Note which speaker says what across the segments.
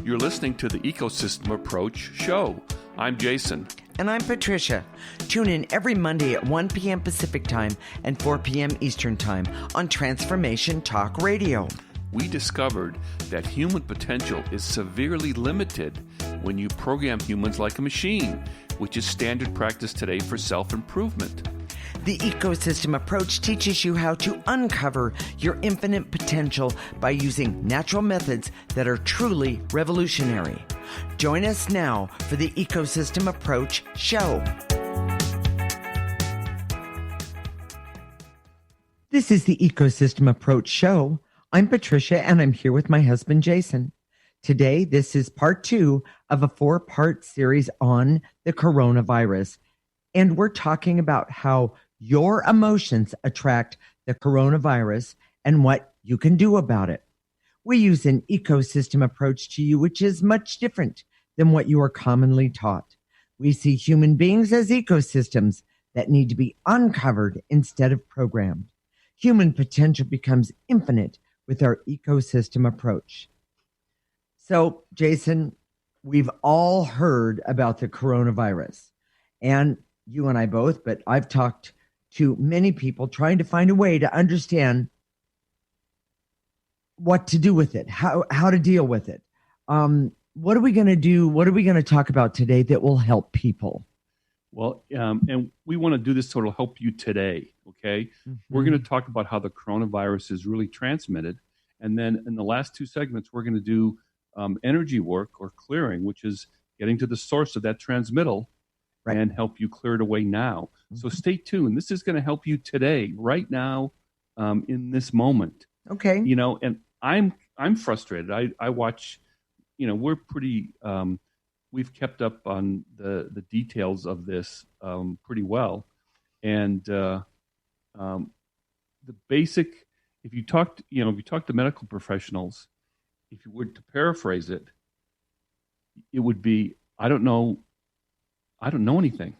Speaker 1: You're listening to the Ecosystem Approach show. I'm Jason.
Speaker 2: And I'm Patricia. Tune in every Monday at 1 p.m. Pacific Time and 4 p.m. Eastern Time on Transformation Talk Radio.
Speaker 1: We discovered that human potential is severely limited when you program humans like a machine, which is standard practice today for self-improvement.
Speaker 2: The Ecosystem Approach teaches you how to uncover your infinite potential by using natural methods that are truly revolutionary. Join us now for the Ecosystem Approach show. This is the Ecosystem Approach show. I'm Patricia, and I'm here with my husband, Jason. Today, this is part 2 of a 4-part series on the coronavirus. And we're talking about how your emotions attract the coronavirus and what you can do about it. We use an ecosystem approach to you, which is much different than what you are commonly taught. We see human beings as ecosystems that need to be uncovered instead of programmed. Human potential becomes infinite with our ecosystem approach. So, Jason, we've all heard about the coronavirus, and you and I both, but I've talked to many people trying to find a way to understand what to do with it, how to deal with it. What are we going to do? What are we going to talk about today that will help people?
Speaker 1: Well, and we want to do this so it'll help you today, okay? Mm-hmm. We're going to talk about how the coronavirus is really transmitted. And then in the last 2 segments, we're going to do energy work or clearing, which is getting to the source of that transmittal. Right. And help you clear it away now. Mm-hmm. So stay tuned. This is going to help you today, right now, in this moment.
Speaker 2: Okay.
Speaker 1: You know, and I'm frustrated. I watch. You know, we're pretty. We've kept up on the details of this pretty well, and the basic. If you talk to medical professionals, if you were to paraphrase it, it would be, I don't know anything.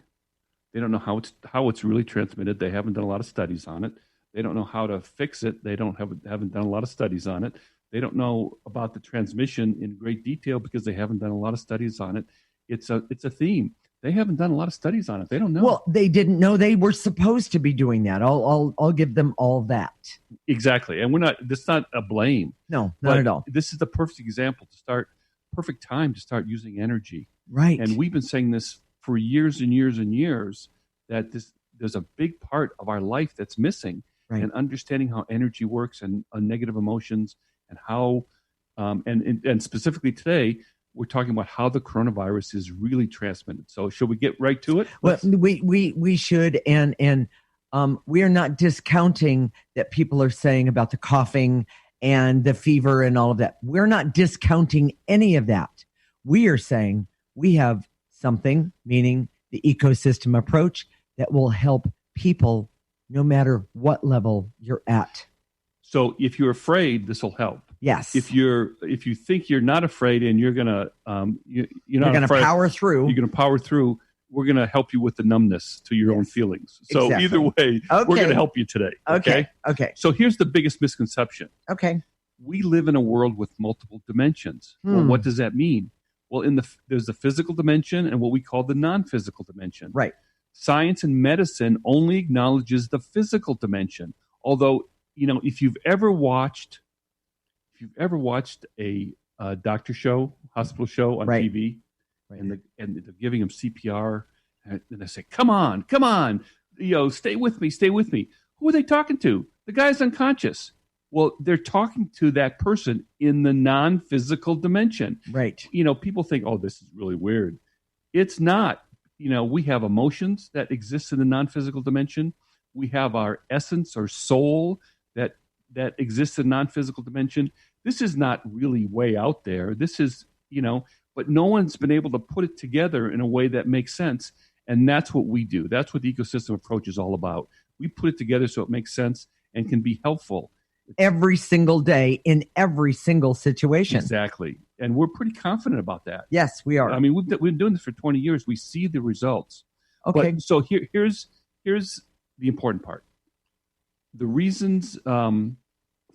Speaker 1: They don't know how it's really transmitted. They haven't done a lot of studies on it. They don't know how to fix it. They haven't done a lot of studies on it. They don't know about the transmission in great detail because they haven't done a lot of studies on it. It's a theme. They haven't done a lot of studies on it. They don't know.
Speaker 2: Well, they didn't know they were supposed to be doing that. I'll give them all that.
Speaker 1: Exactly. And that's not a blame.
Speaker 2: No, not at all.
Speaker 1: This is the perfect example perfect time to start using energy.
Speaker 2: Right.
Speaker 1: And we've been saying this for years and years and years, that there's a big part of our life that's missing, right. And understanding how energy works and negative emotions and how, and specifically today, we're talking about how the coronavirus is really transmitted. So should we get right to it?
Speaker 2: Well, we should, and we are not discounting that people are saying about the coughing and the fever and all of that. We're not discounting any of that. We are saying we have something, meaning the ecosystem approach, that will help people no matter what level you're at.
Speaker 1: So if you're afraid, this will help.
Speaker 2: Yes.
Speaker 1: If you think you're not afraid and you're gonna you're
Speaker 2: gonna power through.
Speaker 1: You're gonna power through. We're gonna help you with the numbness to your own feelings. So exactly. Either way, we're gonna help you today. Okay. So here's the biggest misconception.
Speaker 2: Okay.
Speaker 1: We live in a world with multiple dimensions. Well, what does that mean? Well, there's the physical dimension and what we call the non-physical dimension.
Speaker 2: Right. Science
Speaker 1: and medicine only acknowledges the physical dimension. Although, if you've ever watched a doctor show, hospital show on
Speaker 2: right.
Speaker 1: TV, right. and they're giving them CPR, and they say, "Come on, stay with me." Who are they talking to? The guy's unconscious. Well, they're talking to that person in the non-physical dimension.
Speaker 2: Right.
Speaker 1: People think, oh, this is really weird. It's not. We have emotions that exist in the non-physical dimension. We have our essence or soul that exists in non-physical dimension. This is not really way out there. This is, but no one's been able to put it together in a way that makes sense. And that's what we do. That's what the ecosystem approach is all about. We put it together so it makes sense and can be helpful.
Speaker 2: Every single day in every single situation.
Speaker 1: Exactly. And we're pretty confident about that.
Speaker 2: Yes, we are.
Speaker 1: I mean, we've been doing this for 20 years. We see the results.
Speaker 2: Okay.
Speaker 1: But, so here's the important part. The reasons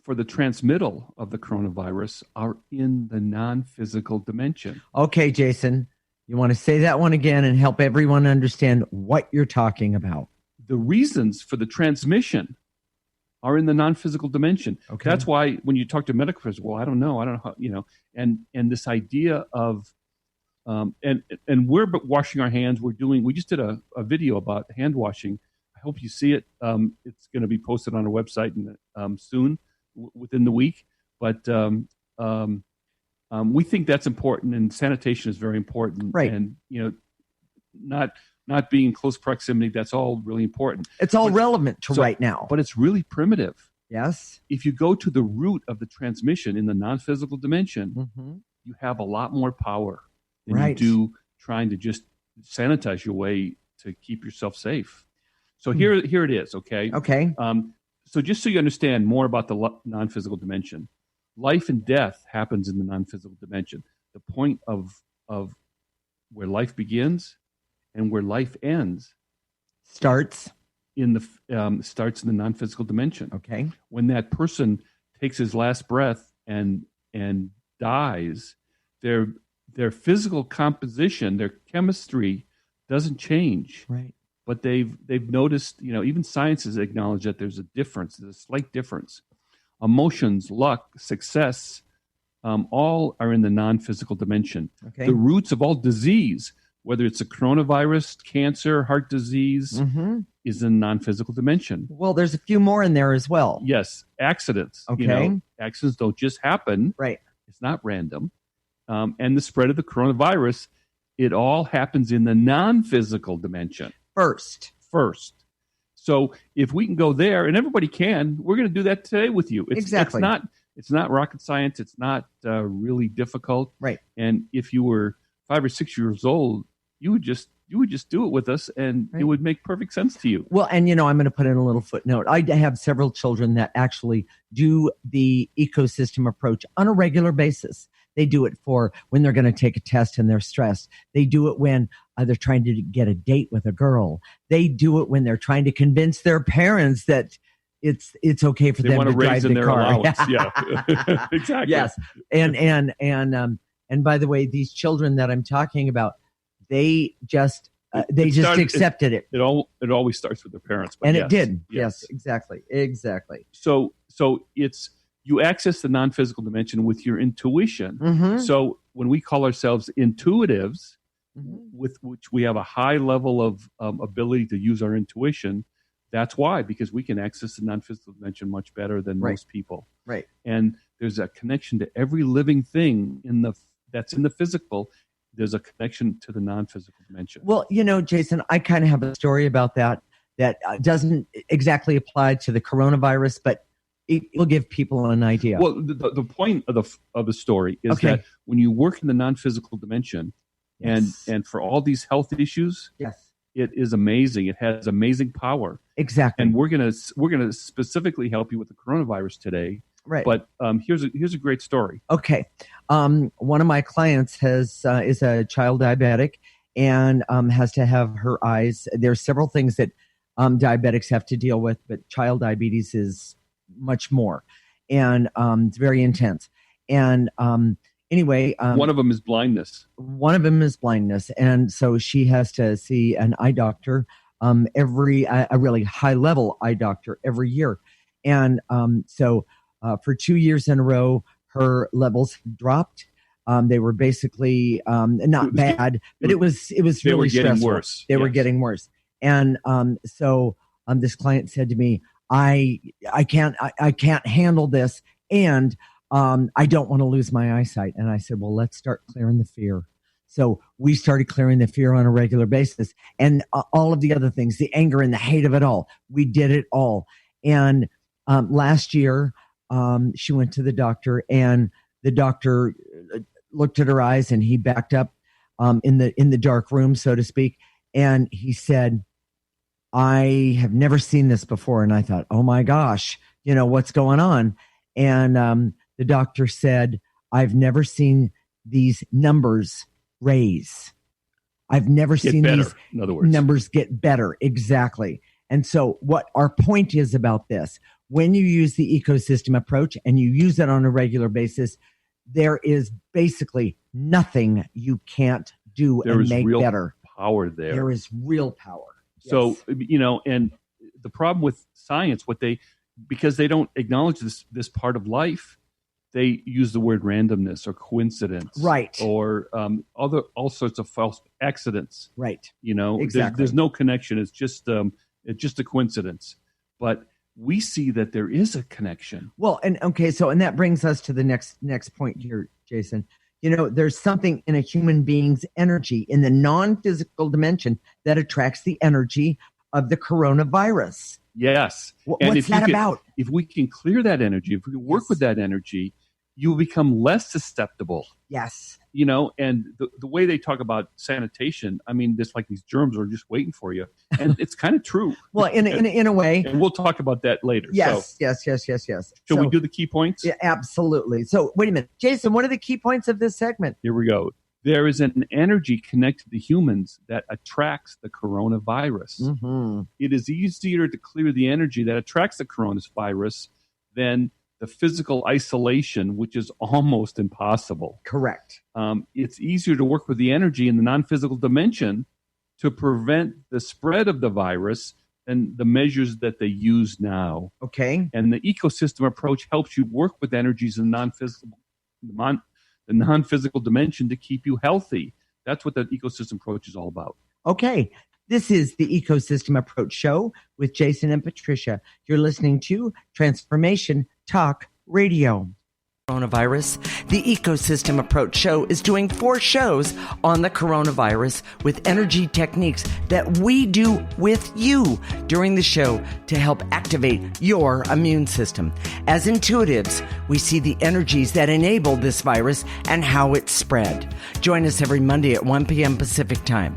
Speaker 1: for the transmittal of the coronavirus are in the non-physical dimension.
Speaker 2: Okay, Jason, you want to say that one again and help everyone understand what you're talking about?
Speaker 1: The reasons for the transmission are in the non-physical dimension.
Speaker 2: Okay.
Speaker 1: That's why when you talk to medical professionals, well, I don't know how, and this idea of and we're washing our hands. We just did a video about hand washing. I hope you see it. It's going to be posted on our website soon, within the week. But we think that's important, and sanitation is very important.
Speaker 2: Right.
Speaker 1: And not being in close proximity, that's all really important.
Speaker 2: It's all relevant to right now.
Speaker 1: But it's really primitive.
Speaker 2: Yes.
Speaker 1: If you go to the root of the transmission in the non-physical dimension, you have a lot more power than you do trying to just sanitize your way to keep yourself safe. So here it is, okay?
Speaker 2: Okay.
Speaker 1: So just so you understand more about the non-physical dimension, life and death happens in the non-physical dimension. The point of where life begins and where life ends
Speaker 2: starts
Speaker 1: in the non-physical dimension.
Speaker 2: Okay.
Speaker 1: When that person takes his last breath and dies, their physical composition, their chemistry doesn't change.
Speaker 2: Right.
Speaker 1: But they've noticed, even science has acknowledged that there's a slight difference. Emotions, luck, success, all are in the non-physical dimension.
Speaker 2: Okay.
Speaker 1: The roots of all disease, whether it's a coronavirus, cancer, heart disease, is in non-physical dimension.
Speaker 2: Well, there's a few more in there as well.
Speaker 1: Yes. Accidents.
Speaker 2: Okay.
Speaker 1: Accidents don't just happen.
Speaker 2: Right.
Speaker 1: It's not random. And the spread of the coronavirus, it all happens in the non-physical dimension.
Speaker 2: First.
Speaker 1: So if we can go there, and everybody can, we're going to do that today with you.
Speaker 2: Exactly.
Speaker 1: It's not rocket science. It's not really difficult.
Speaker 2: Right.
Speaker 1: And if you were 5 or 6 years old, you would just do it with us, and it would make perfect sense to you.
Speaker 2: Well, and I'm going to put in a little footnote. I have several children that actually do the ecosystem approach on a regular basis. They do it for when they're going to take a test and they're stressed. They do it when they're trying to get a date with a girl. They do it when they're trying to convince their parents that it's okay for them to drive the car.
Speaker 1: Allowance. Yeah, exactly.
Speaker 2: Yes, and by the way, these children that I'm talking about, they just accepted it.
Speaker 1: It always starts with their parents,
Speaker 2: and it did. Yes, exactly.
Speaker 1: So it's. You access the non-physical dimension with your intuition. So when we call ourselves intuitives, with which we have a high level of ability to use our intuition, that's why, because we can access the non-physical dimension much better than most people.
Speaker 2: Right.
Speaker 1: And there's a connection to every living thing that's in the physical. There's a connection to the non-physical dimension.
Speaker 2: Well, Jason, I kind of have a story about that doesn't exactly apply to the coronavirus, but it will give people an idea.
Speaker 1: Well, the point of the story is that when you work in the non-physical dimension, and for all these health issues, it is amazing. It has amazing power.
Speaker 2: Exactly.
Speaker 1: And we're gonna specifically help you with the coronavirus today.
Speaker 2: Right.
Speaker 1: But here's a great story.
Speaker 2: Okay. One of my clients is a child diabetic and has to have her eyes. There's several things that diabetics have to deal with, but child diabetes is much more, and it's very intense. And anyway,
Speaker 1: one of them is blindness.
Speaker 2: And so she has to see an eye doctor a really high level eye doctor every year. And so for 2 years in a row, her levels dropped. They were basically not bad, but it was really stressful.
Speaker 1: Worse.
Speaker 2: They were getting worse. And so this client said to me, I can't handle this, and I don't want to lose my eyesight. And I said, well, let's start clearing the fear. So we started clearing the fear on a regular basis, and all of the other things, the anger and the hate of it all. We did it all. And last year, she went to the doctor, and the doctor looked at her eyes, and he backed up in the dark room, so to speak, and he said, I have never seen this before. And I thought, oh my gosh, what's going on? And the doctor said, I've never seen these numbers raise. I've never seen these numbers get better. Exactly. And so what our point is about this, when you use the ecosystem approach and you use it on a regular basis, there is basically nothing you can't do
Speaker 1: There
Speaker 2: and
Speaker 1: is
Speaker 2: make
Speaker 1: real
Speaker 2: better.
Speaker 1: power there.
Speaker 2: There is real power.
Speaker 1: So,
Speaker 2: Yes.
Speaker 1: and the problem with science, because they don't acknowledge this part of life, they use the word randomness or coincidence,
Speaker 2: Right.
Speaker 1: or all sorts of false accidents.
Speaker 2: Right.
Speaker 1: Exactly. There's no connection. It's just a coincidence. But we see that there is a connection.
Speaker 2: Well, and that brings us to the next point here, Jason. There's something in a human being's energy in the non-physical dimension that attracts the energy of the coronavirus.
Speaker 1: Yes.
Speaker 2: What's that about?
Speaker 1: If we can clear that energy, if we can work with that energy, you will become less susceptible.
Speaker 2: Yes.
Speaker 1: And the way they talk about sanitation, I mean, it's like these germs are just waiting for you. And it's kind of true.
Speaker 2: Well, in a way.
Speaker 1: And we'll talk about that later.
Speaker 2: Yes.
Speaker 1: Shall we do the key points?
Speaker 2: Yeah, absolutely. So wait a minute. Jason, what are the key points of this segment?
Speaker 1: Here we go. There is an energy connected to humans that attracts the coronavirus.
Speaker 2: Mm-hmm.
Speaker 1: It is easier to clear the energy that attracts the coronavirus than the physical isolation, which is almost impossible.
Speaker 2: Correct.
Speaker 1: It's easier to work with the energy in the non-physical dimension to prevent the spread of the virus than the measures that they use now.
Speaker 2: Okay.
Speaker 1: And the ecosystem approach helps you work with energies in the non-physical dimension to keep you healthy. That's what the ecosystem approach is all about.
Speaker 2: Okay. This is the Ecosystem Approach Show with Jason and Patricia. You're listening to Transformation Talk Radio. Coronavirus. The Ecosystem Approach Show is doing 4 shows on the coronavirus with energy techniques that we do with you during the show to help activate your immune system. As intuitives, we see the energies that enable this virus and how it's spread. Join us every Monday at 1 p.m. Pacific Time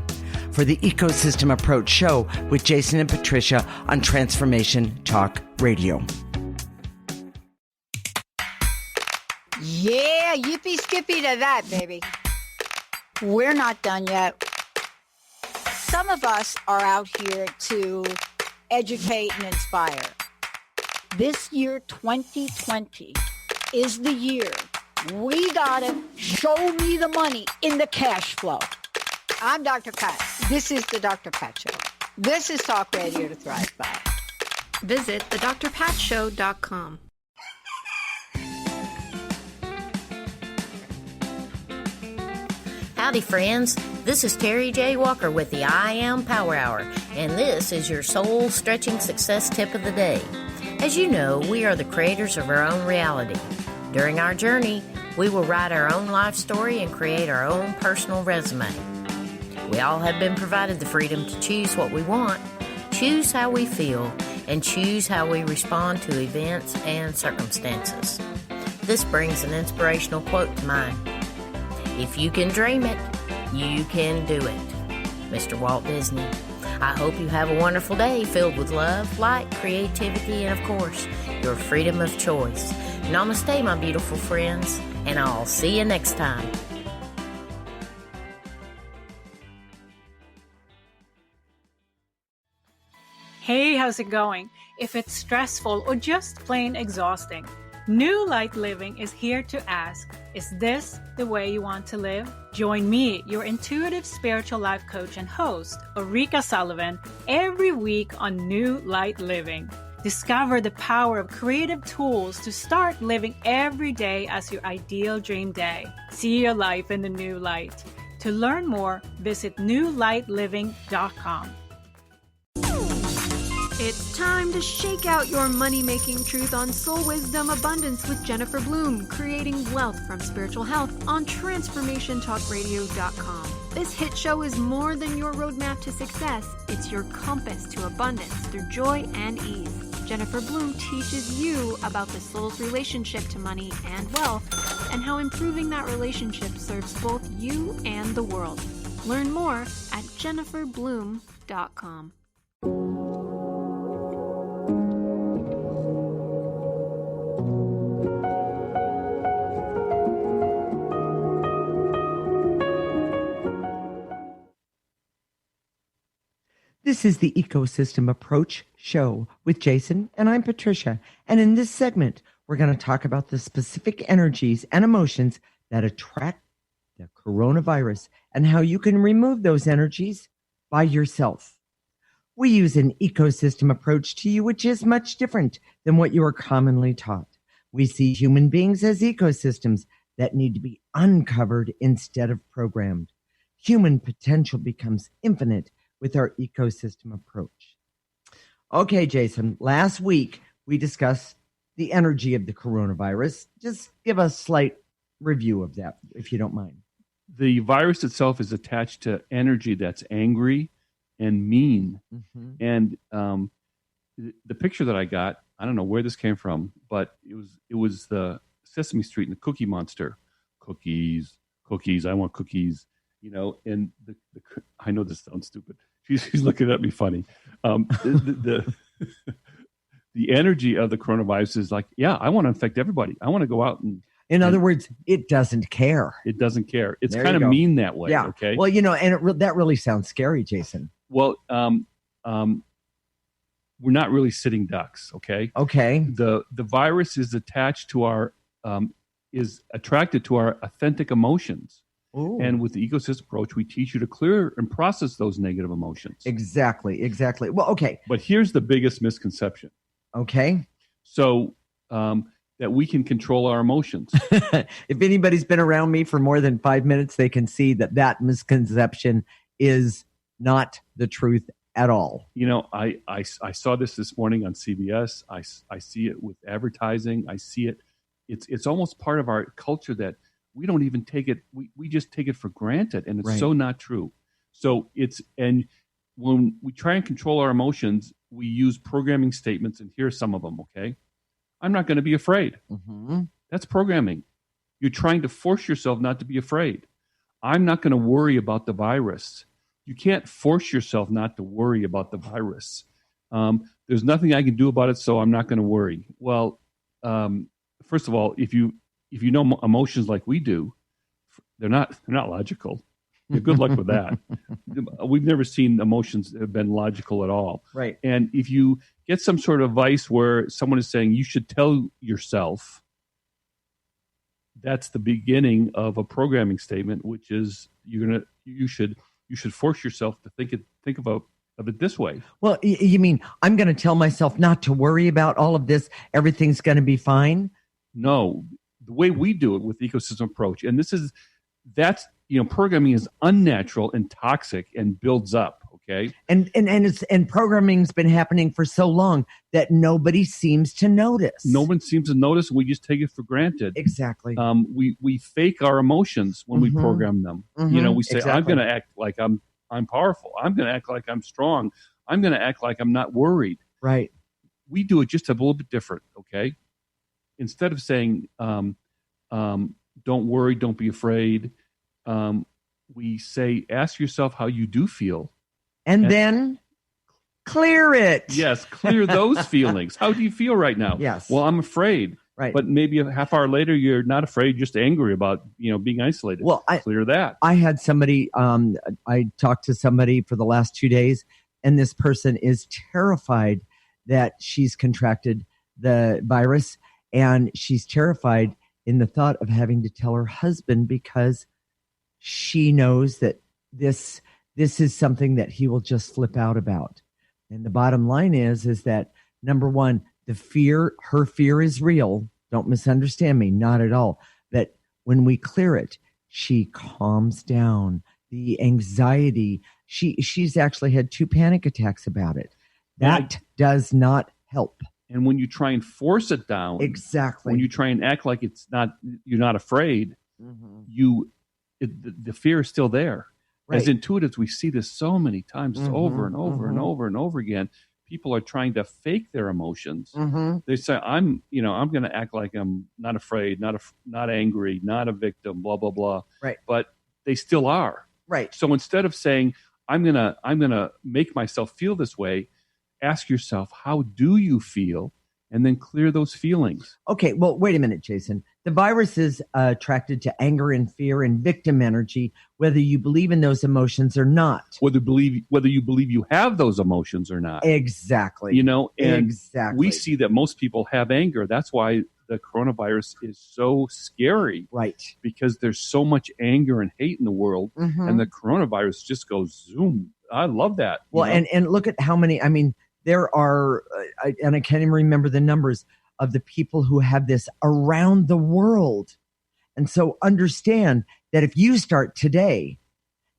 Speaker 2: for the Ecosystem Approach Show with Jason and Patricia on Transformation Talk Radio.
Speaker 3: Yeah, yippee skippy to that, baby. We're not done yet. Some of us are out here to educate and inspire. This year, 2020, is the year we gotta show me the money in the cash flow. I'm Dr. Pat. This is the Dr. Pat Show. This is Talk Radio to Thrive By.
Speaker 4: Visit thedrpatshow.com.
Speaker 5: Howdy, friends. This is Terry J. Walker with the I Am Power Hour, and this is your soul-stretching success tip of the day. As you know, we are the creators of our own reality. During our journey, we will write our own life story and create our own personal resume. We all have been provided the freedom to choose what we want, choose how we feel, and choose how we respond to events and circumstances. This brings an inspirational quote to mind. If you can dream it, you can do it. Mr. Walt Disney. I hope you have a wonderful day filled with love, light, creativity, and of course, your freedom of choice. Namaste, my beautiful friends, and I'll see you next time.
Speaker 6: Hey, how's it going? If it's stressful or just plain exhausting, New Light Living is here to ask, is this the way you want to live? Join me, your intuitive spiritual life coach and host, Ulrika Sullivan, every week on New Light Living. Discover the power of creative tools to start living every day as your ideal dream day. See your life in the new light. To learn more, visit newlightliving.com.
Speaker 4: It's time to shake out your money-making truth on Soul Wisdom Abundance with Jennifer Bloom, creating wealth from spiritual health on TransformationTalkRadio.com. This hit show is more than your roadmap to success. It's your compass to abundance through joy and ease. Jennifer Bloom teaches you about the soul's relationship to money and wealth and how improving that relationship serves both you and the world. Learn more at JenniferBloom.com.
Speaker 2: This is the Ecosystem Approach Show with Jason, and I'm Patricia. And in this segment, we're going to talk about the specific energies and emotions that attract the coronavirus and how you can remove those energies by yourself. We use an ecosystem approach to you, which is much different than what you are commonly taught. We see human beings as ecosystems that need to be uncovered instead of programmed. Human potential becomes infinite with our ecosystem approach. Okay, Jason, last week we discussed the energy of the coronavirus. Just give a slight review of that, if you don't mind.
Speaker 1: The virus itself is attached to energy that's angry and mean.
Speaker 2: Mm-hmm.
Speaker 1: And the picture that I got, I don't know where this came from, but it was the Sesame Street and the Cookie Monster. Cookies, I want cookies. And I know this sounds stupid. She's looking at me funny. The energy of the coronavirus is like, yeah, I want to infect everybody. I want to go out and.
Speaker 2: In other words, it doesn't care.
Speaker 1: It doesn't care. It's
Speaker 2: There
Speaker 1: kind
Speaker 2: you
Speaker 1: of
Speaker 2: go.
Speaker 1: mean that way.
Speaker 2: Yeah.
Speaker 1: Okay.
Speaker 2: Well, and that really sounds scary, Jason.
Speaker 1: Well, we're not really sitting ducks. Okay.
Speaker 2: Okay.
Speaker 1: The virus is attached to our is attracted to our authentic emotions.
Speaker 2: Ooh.
Speaker 1: And with the ecosystem approach, we teach you to clear and process those negative emotions.
Speaker 2: Exactly. Well, okay.
Speaker 1: But here's the biggest misconception.
Speaker 2: Okay.
Speaker 1: So that we can control our emotions.
Speaker 2: If anybody's been around me for more than 5 minutes, they can see that misconception is not the truth at all.
Speaker 1: I saw this morning on CBS. I see it with advertising. I see it. It's almost part of our culture that we don't even take it. We just take it for granted, and it's
Speaker 2: Right.
Speaker 1: so not true. So and when we try and control our emotions, we use programming statements, and here's some of them. Okay, I'm not going to be afraid.
Speaker 2: Mm-hmm.
Speaker 1: That's programming. You're trying to force yourself not to be afraid. I'm not going to worry about the virus. You can't force yourself not to worry about the virus. There's nothing I can do about it, so I'm not going to worry. Well, first of all, if you know emotions like we do, they're not logical. Good luck with that. We've never seen emotions that have been logical at all.
Speaker 2: Right.
Speaker 1: And if you get some sort of advice where someone is saying you should tell yourself, that's the beginning of a programming statement, which is you should force yourself to think of it this way.
Speaker 2: Well, you mean I'm going to tell myself not to worry about all of this? Everything's going to be fine?
Speaker 1: No, the way we do it with the ecosystem approach, and that's programming is unnatural and toxic and builds up. Okay,
Speaker 2: and programming's been happening for so long that nobody seems to notice.
Speaker 1: No one seems to notice. We just take it for granted.
Speaker 2: Exactly.
Speaker 1: We fake our emotions when we program them.
Speaker 2: Mhm.
Speaker 1: We say,
Speaker 2: Exactly.
Speaker 1: I'm going to act like I'm powerful. I'm going to act like I'm strong. I'm going to act like I'm not worried.
Speaker 2: Right.
Speaker 1: We do it just a little bit different. Okay. Instead of saying, don't worry, don't be afraid, we say, ask yourself how you do feel.
Speaker 2: And then clear it.
Speaker 1: Yes, clear those feelings. How do you feel right now?
Speaker 2: Yes.
Speaker 1: Well, I'm afraid.
Speaker 2: Right.
Speaker 1: But maybe a half hour later, you're not afraid, just angry about being isolated.
Speaker 2: Well,
Speaker 1: clear that.
Speaker 2: I had somebody, I talked to somebody for the last 2 days, and this person is terrified that she's contracted the virus, and she's terrified in the thought of having to tell her husband because she knows that this is something that he will just flip out about. And the bottom line is that number one, her fear is real. Don't misunderstand me, not at all. But when we clear it, she calms down. The anxiety, she's actually had 2 panic attacks about it. That does not help.
Speaker 1: And when you try and force it down,
Speaker 2: Exactly.
Speaker 1: when you try and act like you're not afraid, the fear is still there.
Speaker 2: Right.
Speaker 1: As intuitives, we see this so many times over and over and
Speaker 2: mhm.
Speaker 1: over and over again. People are trying to fake their emotions.
Speaker 2: Mm-hmm.
Speaker 1: They say, I'm going to act like I'm not afraid, not angry, not a victim, blah, blah, blah.
Speaker 2: Right.
Speaker 1: But they still are.
Speaker 2: Right.
Speaker 1: So instead of saying, I'm going to make myself feel this way, ask yourself, how do you feel? and then clear those feelings.
Speaker 2: Okay, well, wait a minute, Jason. The virus is attracted to anger and fear and victim energy, whether you believe in those emotions or not.
Speaker 1: Whether you believe you have those emotions or not.
Speaker 2: Exactly.
Speaker 1: You know, and
Speaker 2: exactly.
Speaker 1: we see that most people have anger. That's why the coronavirus is so scary.
Speaker 2: Right.
Speaker 1: Because there's so much anger and hate in the world, and the coronavirus just goes zoom. I love that.
Speaker 2: Well, and look at how many, I mean, there are, and I can't even remember the numbers of the people who have this around the world. And so understand that if you start today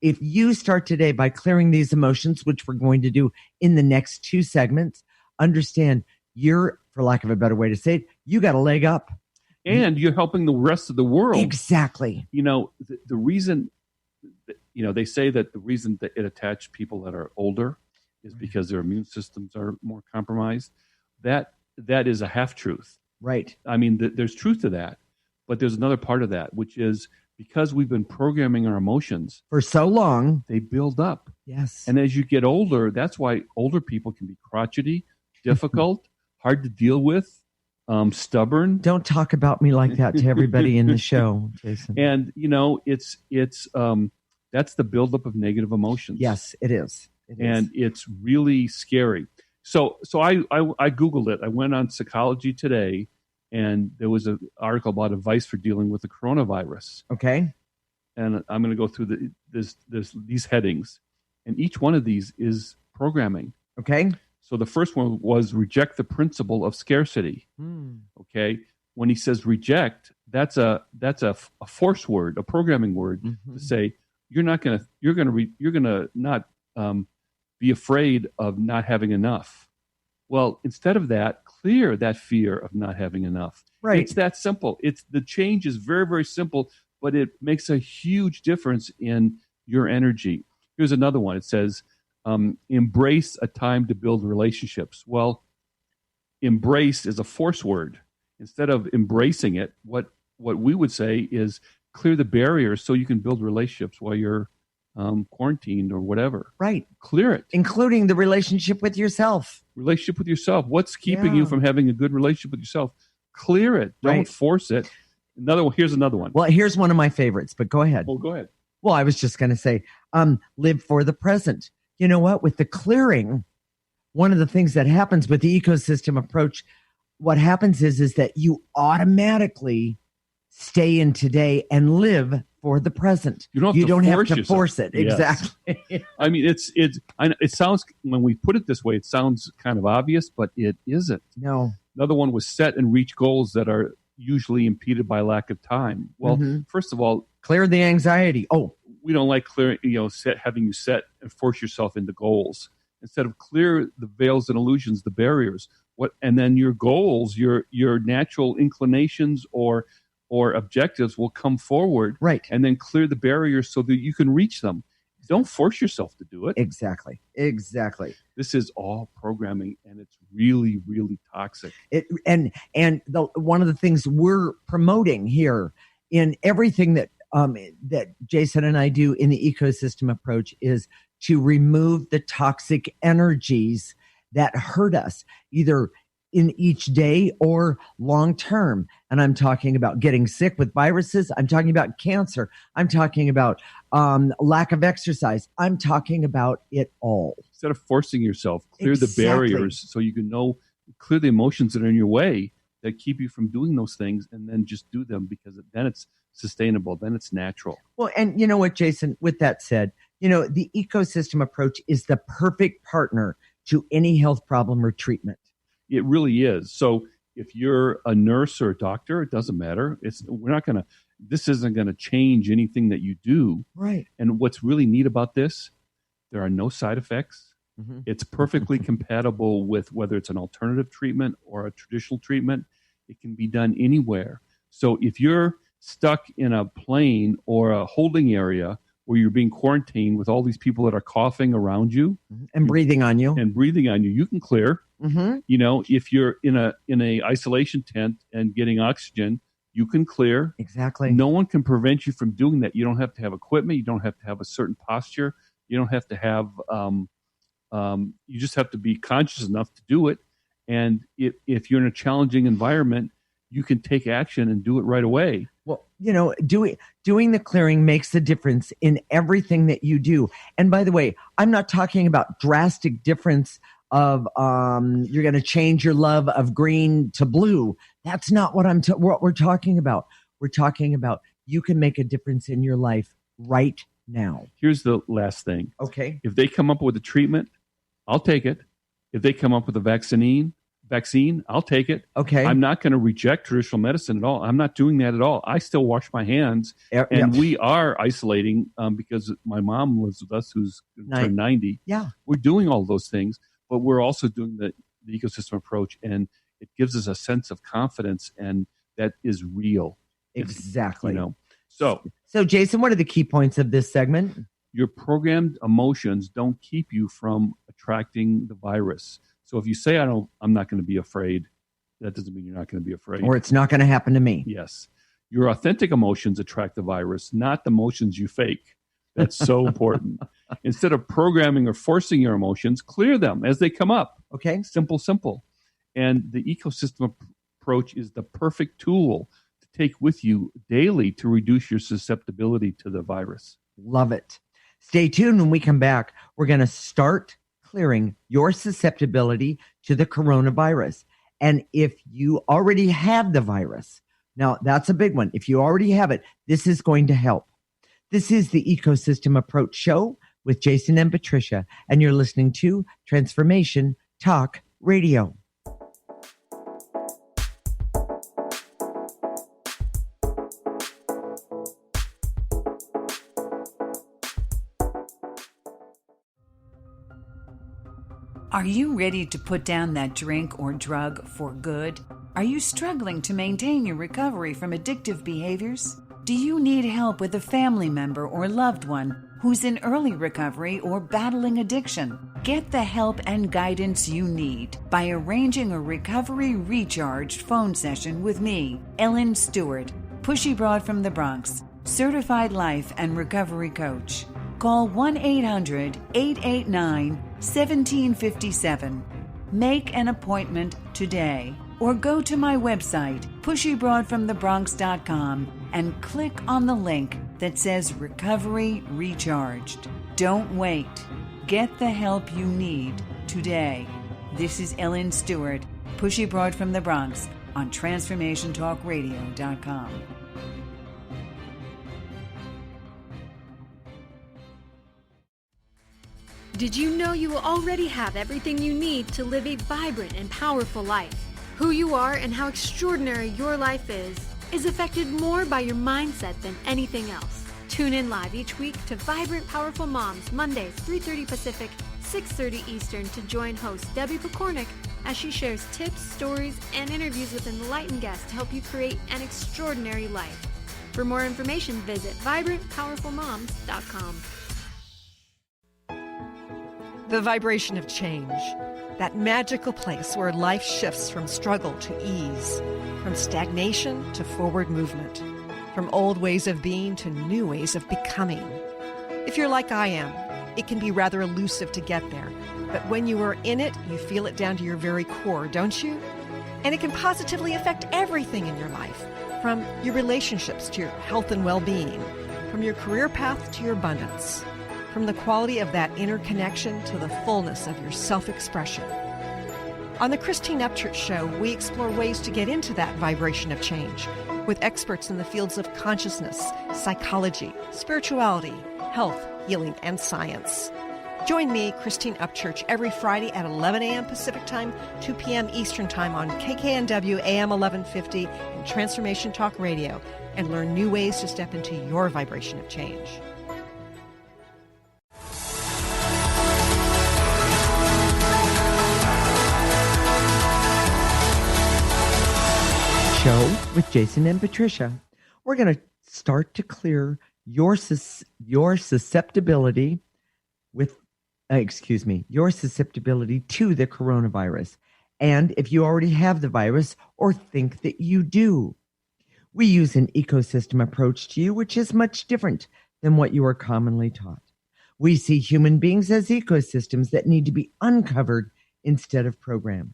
Speaker 2: by clearing these emotions, which we're going to do in the next 2 segments, understand you're, for lack of a better way to say it, you got a leg up.
Speaker 1: And you're helping the rest of the world.
Speaker 2: Exactly.
Speaker 1: You know, the reason, you know, they say that the reason that it attached people that are older is because their immune systems are more compromised. That is a half truth.
Speaker 2: Right.
Speaker 1: I mean, there's truth to that, but there's another part of that, which is because we've been programming our emotions
Speaker 2: for so long,
Speaker 1: they build up.
Speaker 2: Yes.
Speaker 1: And as you get older, that's why older people can be crotchety, difficult, hard to deal with, stubborn.
Speaker 2: Don't talk about me like that to everybody in the show, Jason.
Speaker 1: And you know, it's that's the buildup of negative emotions.
Speaker 2: Yes, it is.
Speaker 1: It's really scary. So I Googled it. I went on Psychology Today, and there was an article about advice for dealing with the coronavirus.
Speaker 2: Okay.
Speaker 1: And I'm going to go through these headings, and each one of these is programming.
Speaker 2: Okay.
Speaker 1: So the first one was reject the principle of scarcity. Okay. When he says reject, that's a force word, a programming word to say you're gonna not be afraid of not having enough. Well, instead of that, clear that fear of not having enough.
Speaker 2: Right.
Speaker 1: It's that simple. The change is very, very simple, but it makes a huge difference in your energy. Here's another one. It says, embrace a time to build relationships. Well, embrace is a force word. Instead of embracing it, what we would say is clear the barriers so you can build relationships while you're quarantined or whatever.
Speaker 2: Right.
Speaker 1: Clear it.
Speaker 2: Including the relationship with yourself.
Speaker 1: Relationship with yourself. What's keeping you from having a good relationship with yourself? Clear it. Don't force it. Here's another one.
Speaker 2: Well, here's one of my favorites, but go ahead.
Speaker 1: Well, go ahead.
Speaker 2: Well, I was just going to say, live for the present. You know what? With the clearing, one of the things that happens with the ecosystem approach, what happens is that you automatically stay in today and live for the present.
Speaker 1: You don't have to
Speaker 2: force it.
Speaker 1: Yes.
Speaker 2: Exactly.
Speaker 1: I mean, it sounds, when we put it this way, it sounds kind of obvious, but it isn't.
Speaker 2: No.
Speaker 1: Another one was set and reach goals that are usually impeded by lack of time. Well, first of all,
Speaker 2: clear the anxiety. Oh,
Speaker 1: we don't like clearing, having you set and force yourself into goals. Instead of clear the veils and illusions, the barriers. And then your goals, your natural inclinations or objectives will come forward,
Speaker 2: right? And
Speaker 1: then clear the barriers so that you can reach them. Don't force yourself to do it.
Speaker 2: Exactly.
Speaker 1: This is all programming, and it's really, really toxic.
Speaker 2: One of the things we're promoting here in everything that Jason and I do in the ecosystem approach is to remove the toxic energies that hurt us, either in each day or long term. And I'm talking about getting sick with viruses. I'm talking about cancer. I'm talking about lack of exercise. I'm talking about it all.
Speaker 1: Instead of forcing yourself, clear the barriers so you can clear the emotions that are in your way that keep you from doing those things, and then just do them, because then it's sustainable. Then it's natural.
Speaker 2: Well, and you know what, Jason, with that said, the ecosystem approach is the perfect partner to any health problem or treatment.
Speaker 1: It really is. So if you're a nurse or a doctor, it doesn't matter. This isn't going to change anything that you do.
Speaker 2: Right.
Speaker 1: And what's really neat about this, there are no side effects. It's perfectly compatible with whether it's an alternative treatment or a traditional treatment. It can be done anywhere. So if you're stuck in a plane or a holding area where you're being quarantined with all these people that are coughing around you
Speaker 2: and breathing on you,
Speaker 1: you can clear. If you're in a isolation tent and getting oxygen, you can clear.
Speaker 2: Exactly.
Speaker 1: No one can prevent you from doing that. You don't have to have equipment. You don't have to have a certain posture. You don't have to have. You just have to be conscious enough to do it, And if you're in a challenging environment, you can take action and do it right away.
Speaker 2: Well, doing the clearing makes a difference in everything that you do. And by the way, I'm not talking about drastic difference of you're going to change your love of green to blue. That's not what we're talking about. We're talking about you can make a difference in your life right now.
Speaker 1: Here's the last thing.
Speaker 2: Okay.
Speaker 1: If they come up with a treatment, I'll take it. If they come up with a vaccine, I'll take it.
Speaker 2: Okay.
Speaker 1: I'm not going to reject traditional medicine at all. I'm not doing that at all. I still wash my hands, and we are isolating because my mom lives with us, who's turned 90.
Speaker 2: Yeah.
Speaker 1: We're doing all those things, but we're also doing the ecosystem approach, and it gives us a sense of confidence, and that is real.
Speaker 2: Exactly.
Speaker 1: So,
Speaker 2: Jason, what are the key points of this segment?
Speaker 1: Your programmed emotions don't keep you from attracting the virus. So if you say, I'm not going to be afraid, that doesn't mean you're not going to be afraid.
Speaker 2: Or it's not going to happen to me.
Speaker 1: Yes. Your authentic emotions attract the virus, not the emotions you fake. That's so important. Instead of programming or forcing your emotions, clear them as they come up.
Speaker 2: Okay.
Speaker 1: Simple. And the ecosystem approach is the perfect tool to take with you daily to reduce your susceptibility to the virus.
Speaker 2: Love it. Stay tuned. When we come back, we're going to start clearing your susceptibility to the coronavirus. And if you already have the virus, now that's a big one. If you already have it, this is going to help. This is the Ecosystem Approach Show with Jason and Patricia, and you're listening to Transformation Talk Radio.
Speaker 7: Are you ready to put down that drink or drug for good? Are you struggling to maintain your recovery from addictive behaviors? Do you need help with a family member or loved one who's in early recovery or battling addiction? Get the help and guidance you need by arranging a Recovery Recharged phone session with me, Ellen Stewart, Pushy Broad from the Bronx, certified life and recovery coach. Call 1-800-889-1757. Make an appointment today or go to my website, pushybroadfromthebronx.com, and click on the link that says Recovery Recharged. Don't wait. Get the help you need today. This is Ellen Stewart, Pushy Broad from the Bronx on TransformationTalkRadio.com.
Speaker 4: Did you know you already have everything you need to live a vibrant and powerful life? Who you are and how extraordinary your life is affected more by your mindset than anything else. Tune in live each week to Vibrant Powerful Moms, Mondays, 3:30 Pacific, 6:30 Eastern, to join host Debbie Pokornik as she shares tips, stories, and interviews with enlightened guests to help you create an extraordinary life. For more information, visit vibrantpowerfulmoms.com.
Speaker 8: The vibration of change, that magical place where life shifts from struggle to ease, from stagnation to forward movement, from old ways of being to new ways of becoming. If you're like I am, it can be rather elusive to get there, but when you are in it, you feel it down to your very core, don't you? And it can positively affect everything in your life, from your relationships to your health and well-being, from your career path to your abundance, from the quality of that inner connection to the fullness of your self-expression. On the Christine Upchurch Show, we explore ways to get into that vibration of change with experts in the fields of consciousness, psychology, spirituality, health, healing, and science. Join me, Christine Upchurch, every Friday at 11 a.m. Pacific Time, 2 p.m. Eastern Time on KKNW AM 1150 and Transformation Talk Radio, and learn new ways to step into your vibration of change.
Speaker 2: Show with Jason and Patricia. We're going to start to clear your susceptibility your susceptibility to the coronavirus. And if you already have the virus or think that you do, we use an ecosystem approach to you, which is much different than what you are commonly taught. We see human beings as ecosystems that need to be uncovered instead of programmed.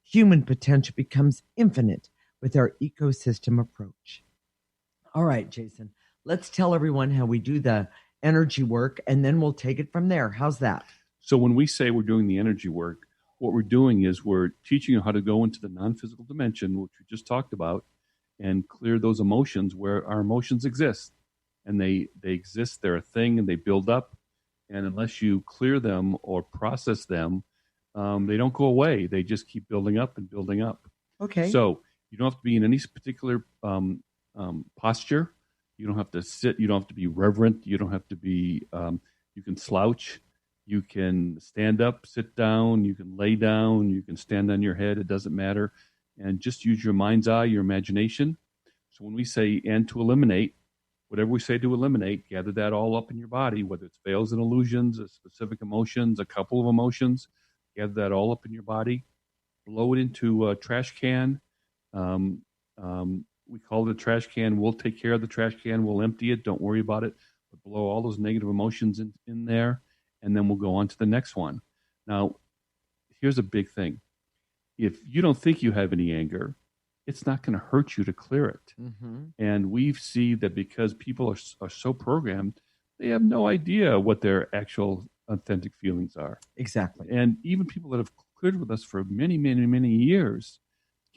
Speaker 2: human potential becomes infinite with our ecosystem approach. All right, Jason, let's tell everyone how we do the energy work, and then we'll take it from there. How's that?
Speaker 1: So when we say we're doing the energy work, what we're doing is we're teaching you how to go into the non-physical dimension, which we just talked about, and clear those emotions where our emotions exist. And they exist, they're a thing, and they build up. And unless you clear them or process them, they don't go away. They just keep building up and building up.
Speaker 2: Okay.
Speaker 1: So you don't have to be in any particular posture. You don't have to sit. You don't have to be reverent. You don't have to be, you can slouch. You can stand up, sit down. You can lay down. You can stand on your head. It doesn't matter. And just use your mind's eye, your imagination. So when we say, and to eliminate, whatever we say to eliminate, gather that all up in your body, whether it's veils and illusions, a specific emotions, a couple of emotions, gather that all up in your body, blow it into a trash can. We call it a trash can. We'll take care of the trash can. We'll empty it. Don't worry about it. But blow all those negative emotions in there, and then we'll go on to the next one. Now, here's a big thing. If you don't think you have any anger, it's not going to hurt you to clear it.
Speaker 2: Mm-hmm.
Speaker 1: And we see that because people are so programmed, they have no idea what their actual authentic feelings are.
Speaker 2: Exactly.
Speaker 1: And even people that have cleared with us for many, many, many years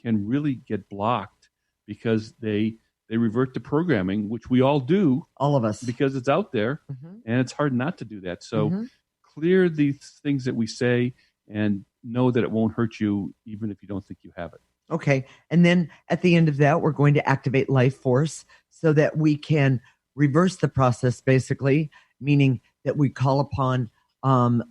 Speaker 1: can really get blocked because they revert to programming, which we all do.
Speaker 2: All of us.
Speaker 1: Because it's out there, and it's hard not to do that. So clear these things that we say and know that it won't hurt you even if you don't think you have it.
Speaker 2: Okay. And then at the end of that, we're going to activate life force so that we can reverse the process, basically, meaning that we call upon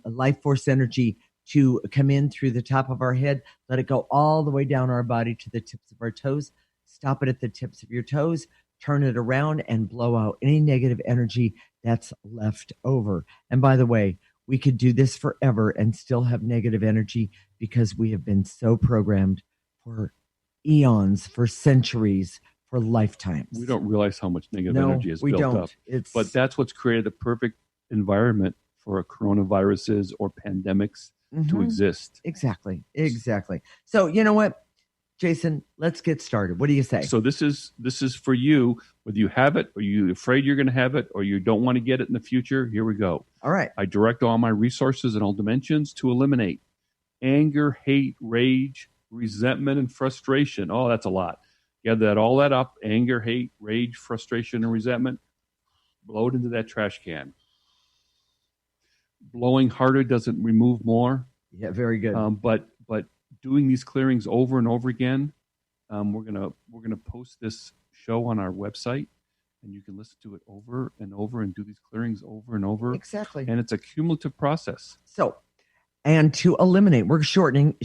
Speaker 2: life force energy to come in through the top of our head, let it go all the way down our body to the tips of our toes, stop it at the tips of your toes, turn it around and blow out any negative energy that's left over. And by the way, we could do this forever and still have negative energy because we have been so programmed for eons, for centuries, for lifetimes.
Speaker 1: We don't realize how much negative energy is built up. But that's what's created the perfect environment for coronaviruses or pandemics to exist.
Speaker 2: Exactly. So you know what, Jason, let's get started. What do you say?
Speaker 1: So this is for you, whether you have it or you're afraid you're going to have it or you don't want to get it in the future. Here we go.
Speaker 2: All right.
Speaker 1: I direct all my resources in all dimensions to eliminate anger, hate, rage, resentment, and frustration. Oh, that's a lot. Gather all that up, anger, hate, rage, frustration, and resentment. Blow it into that trash can. Blowing harder doesn't remove more.
Speaker 2: Yeah, very good.
Speaker 1: But doing these clearings over and over again, we're gonna post this show on our website, and you can listen to it over and over and do these clearings over and over.
Speaker 2: Exactly.
Speaker 1: And it's a cumulative process.
Speaker 2: So, and to eliminate, we're shortening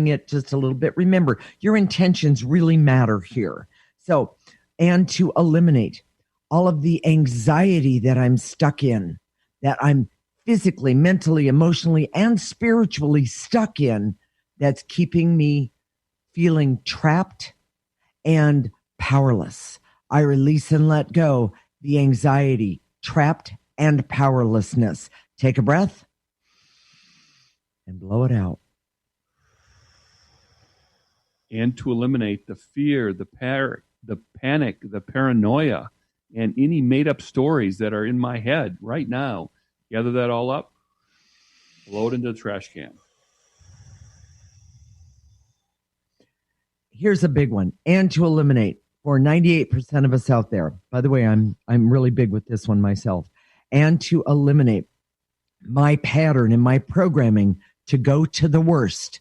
Speaker 2: it just a little bit. Remember, your intentions really matter here. So, and to eliminate all of the anxiety that I'm stuck in, that I'm physically, mentally, emotionally, and spiritually stuck in, that's keeping me feeling trapped and powerless. I release and let go the anxiety, trapped, and powerlessness. Take a breath and blow it out.
Speaker 1: And to eliminate the fear, the panic, the paranoia, and any made-up stories that are in my head right now. Gather that all up, blow it into the trash can.
Speaker 2: Here's a big one. And to eliminate for 98% of us out there. By the way, I'm really big with this one myself. And to eliminate my pattern and my programming to go to the worst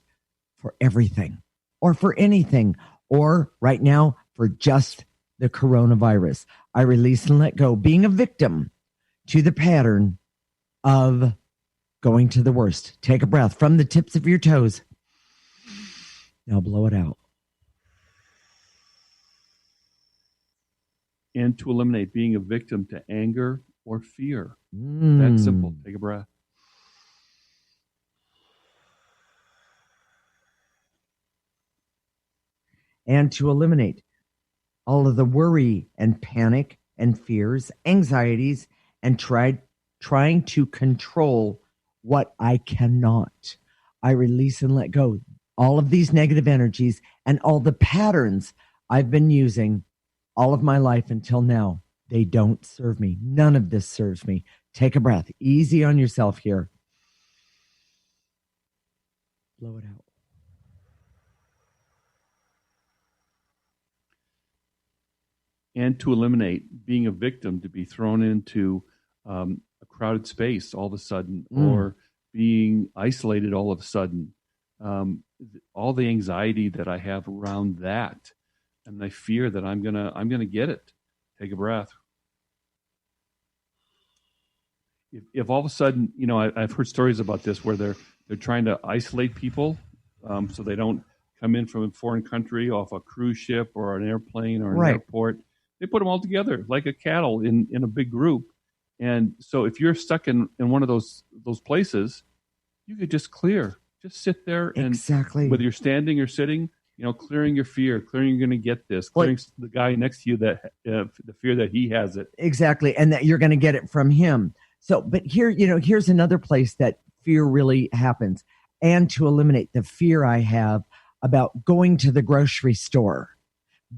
Speaker 2: for everything or for anything, or right now for just the coronavirus. I release and let go, being a victim to the pattern of going to the worst. Take a breath from the tips of your toes. Now blow it out.
Speaker 1: And to eliminate being a victim to anger or fear. That's simple. Take a breath.
Speaker 2: And to eliminate all of the worry and panic and fears, anxieties, and trying to control what I cannot. I release and let go all of these negative energies and all the patterns I've been using all of my life until now. They don't serve me. None of this serves me. Take a breath. Easy on yourself here. Blow it out.
Speaker 1: And to eliminate being a victim, to be thrown into a crowded space all of a sudden, or being isolated all of a sudden. All the anxiety that I have around that, and I fear that I'm gonna get it. Take a breath. If all of a sudden, I've heard stories about this where they're trying to isolate people, so they don't come in from a foreign country off a cruise ship or an airplane or an airport. They put them all together like a cattle in a big group. And so if you're stuck in one of those places, you could just clear. Just sit there and whether you're standing or sitting, clearing your fear, clearing you're going to get this, clearing the guy next to you that the fear that he has it.
Speaker 2: Exactly. And that you're going to get it from him. So, but here, here's another place that fear really happens. And to eliminate the fear I have about going to the grocery store,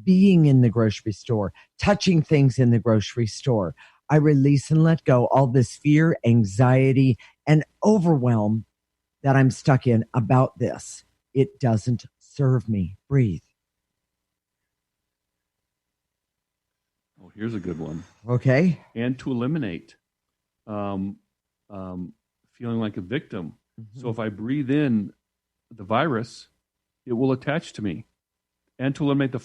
Speaker 2: being in the grocery store, touching things in the grocery store, I release and let go all this fear, anxiety, and overwhelm that I'm stuck in about this. It doesn't serve me. Breathe.
Speaker 1: Oh, here's a good one.
Speaker 2: Okay.
Speaker 1: And to eliminate feeling like a victim. Mm-hmm. So if I breathe in the virus, it will attach to me. And to eliminate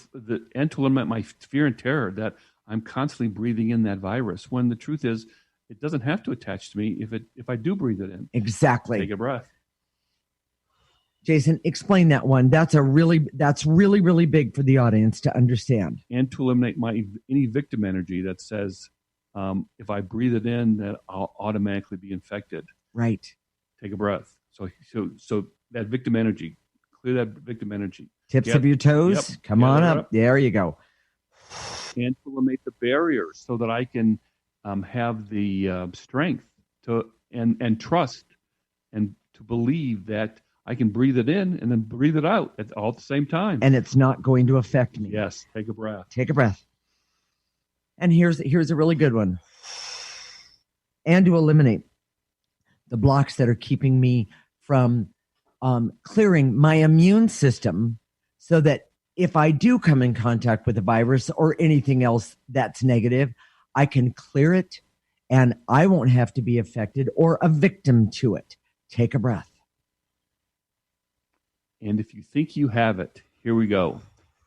Speaker 1: and to eliminate my fear and terror that I'm constantly breathing in that virus. When the truth is, it doesn't have to attach to me if I do breathe it in.
Speaker 2: Exactly.
Speaker 1: Take a breath.
Speaker 2: Jason, explain that one. That's really, really big for the audience to understand.
Speaker 1: And to eliminate any victim energy that says, if I breathe it in, that I'll automatically be infected.
Speaker 2: Right.
Speaker 1: Take a breath. So that victim energy, clear that victim energy.
Speaker 2: Tips of your toes. Yep. Come on up. There you go.
Speaker 1: And to eliminate the barriers so that I can have the strength to and trust and to believe that I can breathe it in and then breathe it out all at the same time.
Speaker 2: And it's not going to affect me.
Speaker 1: Yes. Take a breath.
Speaker 2: Take a breath. And here's a really good one. And to eliminate the blocks that are keeping me from clearing my immune system so that if I do come in contact with a virus or anything else that's negative, I can clear it and I won't have to be affected or a victim to it. Take a breath.
Speaker 1: And if you think you have it, here we go.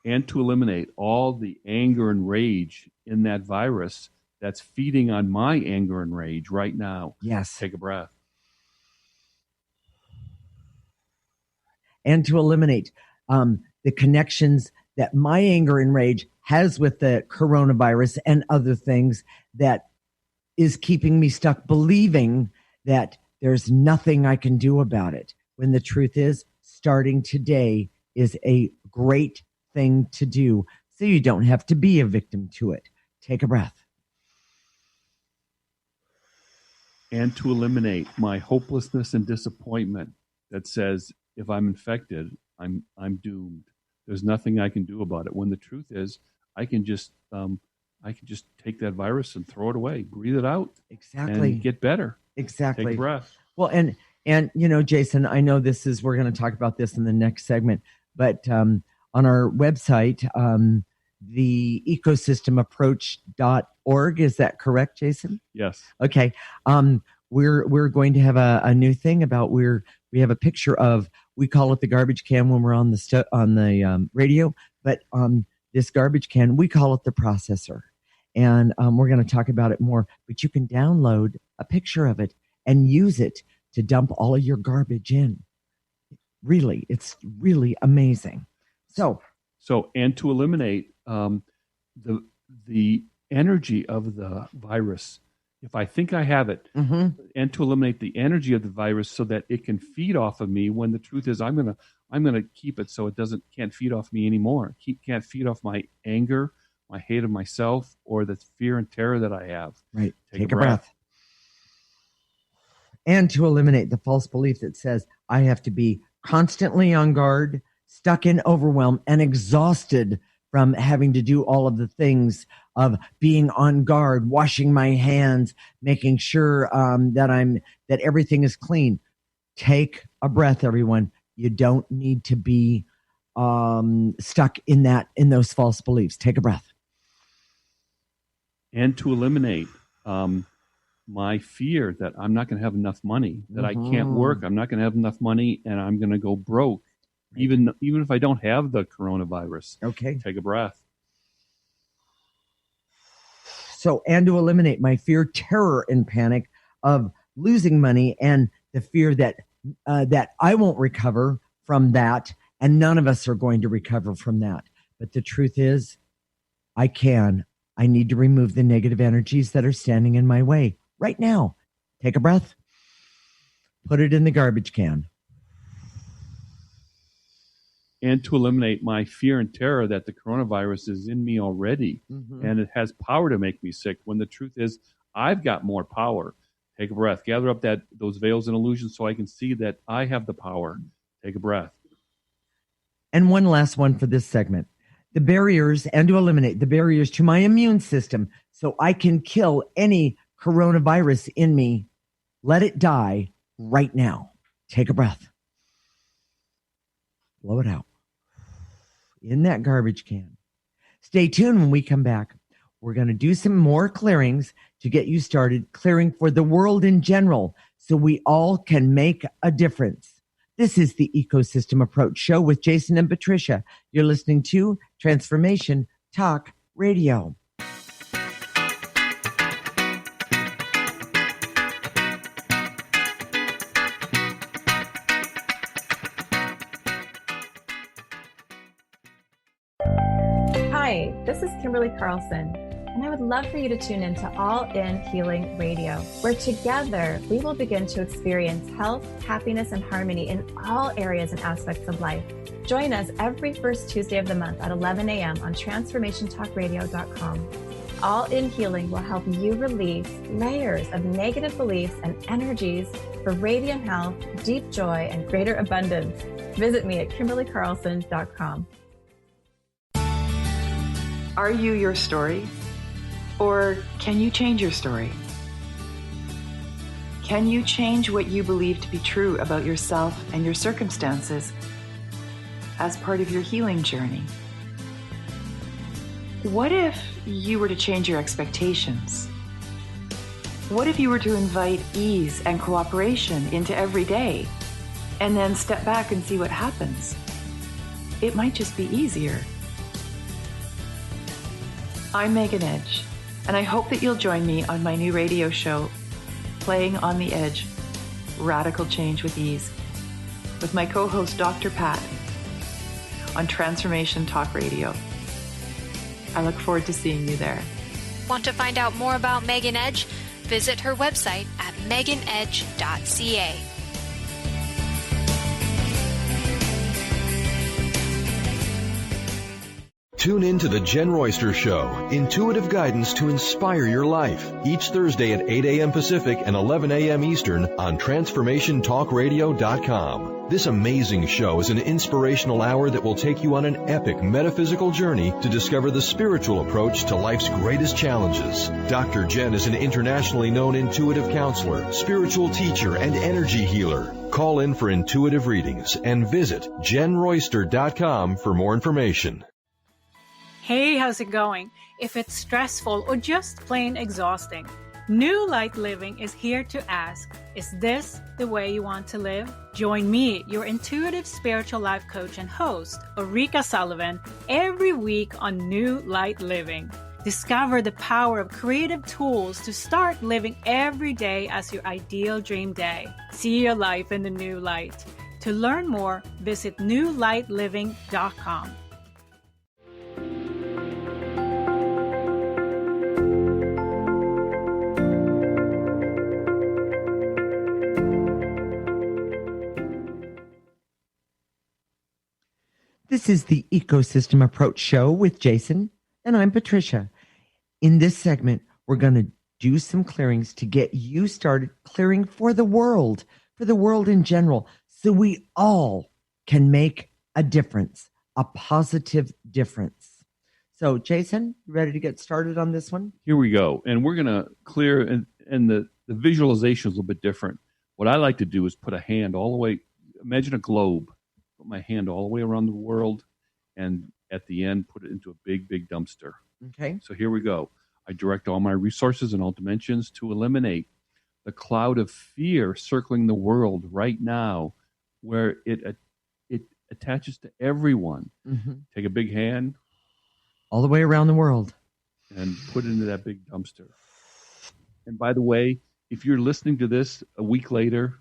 Speaker 1: And to eliminate all the anger and rage in that virus that's feeding on my anger and rage right now.
Speaker 2: Yes.
Speaker 1: Take a breath.
Speaker 2: And to eliminate the connections that my anger and rage has with the coronavirus and other things that is keeping me stuck believing that there's nothing I can do about it. When the truth is, starting today is a great thing to do so you don't have to be a victim to it. Take a breath.
Speaker 1: And to eliminate my hopelessness and disappointment that says, if I'm infected, I'm doomed. There's nothing I can do about it. When the truth is, I can just take that virus and throw it away, breathe it out,
Speaker 2: exactly,
Speaker 1: and get better.
Speaker 2: Exactly.
Speaker 1: Take a breath.
Speaker 2: Well, and Jason, I know we're going to talk about this in the next segment, but on our website, the ecosystemapproach.org, is that correct, Jason?
Speaker 1: Yes.
Speaker 2: Okay. We're going to have a new thing about we have a picture of, we call it the garbage can when we're on the radio, but this garbage can, we call it the processor. And we're going to talk about it more, but you can download a picture of it and use it to dump all of your garbage in. Really, it's really amazing. So
Speaker 1: and to eliminate the energy of the virus, if I think I have it,
Speaker 2: mm-hmm.
Speaker 1: and to eliminate the energy of the virus so that it can feed off of me, when the truth is I'm gonna keep it so it can't feed off me anymore. Can't feed off my anger, my hate of myself, or the fear and terror that I have.
Speaker 2: Right. Take a breath. And to eliminate the false belief that says I have to be constantly on guard, stuck in overwhelm, and exhausted from having to do all of the things of being on guard, washing my hands, making sure that everything is clean. Take a breath, everyone. You don't need to be stuck in those false beliefs. Take a breath.
Speaker 1: And to eliminate my fear that I'm not going to have enough money, that I can't work, I'm not going to have enough money, and I'm going to go broke, even if I don't have the coronavirus.
Speaker 2: Okay.
Speaker 1: Take a breath.
Speaker 2: So, and to eliminate my fear, terror, and panic of losing money, and the fear that I won't recover from that, and none of us are going to recover from that. But the truth is, I can. I need to remove the negative energies that are standing in my way right now. Take a breath. Put it in the garbage can.
Speaker 1: And to eliminate my fear and terror that the coronavirus is in me already, and it has power to make me sick, when the truth is I've got more power. Take a breath. Gather up those veils and illusions so I can see that I have the power. Take a breath.
Speaker 2: And one last one for this segment. The barriers, and to eliminate the barriers to my immune system so I can kill any coronavirus in me. Let it die right now. Take a breath. Blow it out in that garbage can. Stay tuned when we come back. We're going to do some more clearings to get you started clearing for the world in general so we all can make a difference. This is the Ecosystem Approach Show with Jason and Patricia. You're listening to Transformation Talk Radio.
Speaker 9: Hi, this is Kimberly Carlson, and I would love for you to tune in to All In Healing Radio, where together we will begin to experience health, happiness, and harmony in all areas and aspects of life. Join us every first Tuesday of the month at 11 a.m. on transformationtalkradio.com. All In Healing will help you release layers of negative beliefs and energies for radiant health, deep joy, and greater abundance. Visit me at KimberlyCarlson.com.
Speaker 10: Are you your story? Or can you change your story? Can you change what you believe to be true about yourself and your circumstances as part of your healing journey? What if you were to change your expectations? What if you were to invite ease and cooperation into every day and then step back and see what happens? It might just be easier. I'm Megan Edge, and I hope that you'll join me on my new radio show, Playing on the Edge, Radical Change with Ease, with my co-host Dr. Pat on Transformation Talk Radio. I look forward to seeing you there.
Speaker 4: Want to find out more about Megan Edge? Visit her website at meganedge.ca.
Speaker 11: Tune in to The Jen Royster Show, intuitive guidance to inspire your life, each Thursday at 8 a.m. Pacific and 11 a.m. Eastern on TransformationTalkRadio.com. This amazing show is an inspirational hour that will take you on an epic metaphysical journey to discover the spiritual approach to life's greatest challenges. Dr. Jen is an internationally known intuitive counselor, spiritual teacher, and energy healer. Call in for intuitive readings and visit JenRoyster.com for more information.
Speaker 6: Hey, how's it going? If it's stressful or just plain exhausting, New Light Living is here to ask, is this the way you want to live? Join me, your intuitive spiritual life coach and host, Ulrika Sullivan, every week on New Light Living. Discover the power of creative tools to start living every day as your ideal dream day. See your life in the new light. To learn more, visit newlightliving.com.
Speaker 2: This is the Ecosystem Approach Show with Jason, and I'm Patricia. In this segment, we're going to do some clearings to get you started clearing for the world in general, so we all can make a difference, a positive difference. So, Jason, you ready to get started on this one?
Speaker 1: Here we go. And we're going to clear, and the visualization is a little bit different. What I like to do is put a hand all the way, imagine a globe, put my hand all the way around the world, and at the end, put it into a big, big dumpster.
Speaker 2: Okay.
Speaker 1: So here we go. I direct all my resources in all dimensions to eliminate the cloud of fear circling the world right now, where it attaches to everyone.
Speaker 2: Mm-hmm.
Speaker 1: Take a big hand,
Speaker 2: all the way around the world,
Speaker 1: and put it into that big dumpster. And by the way, if you're listening to this a week later,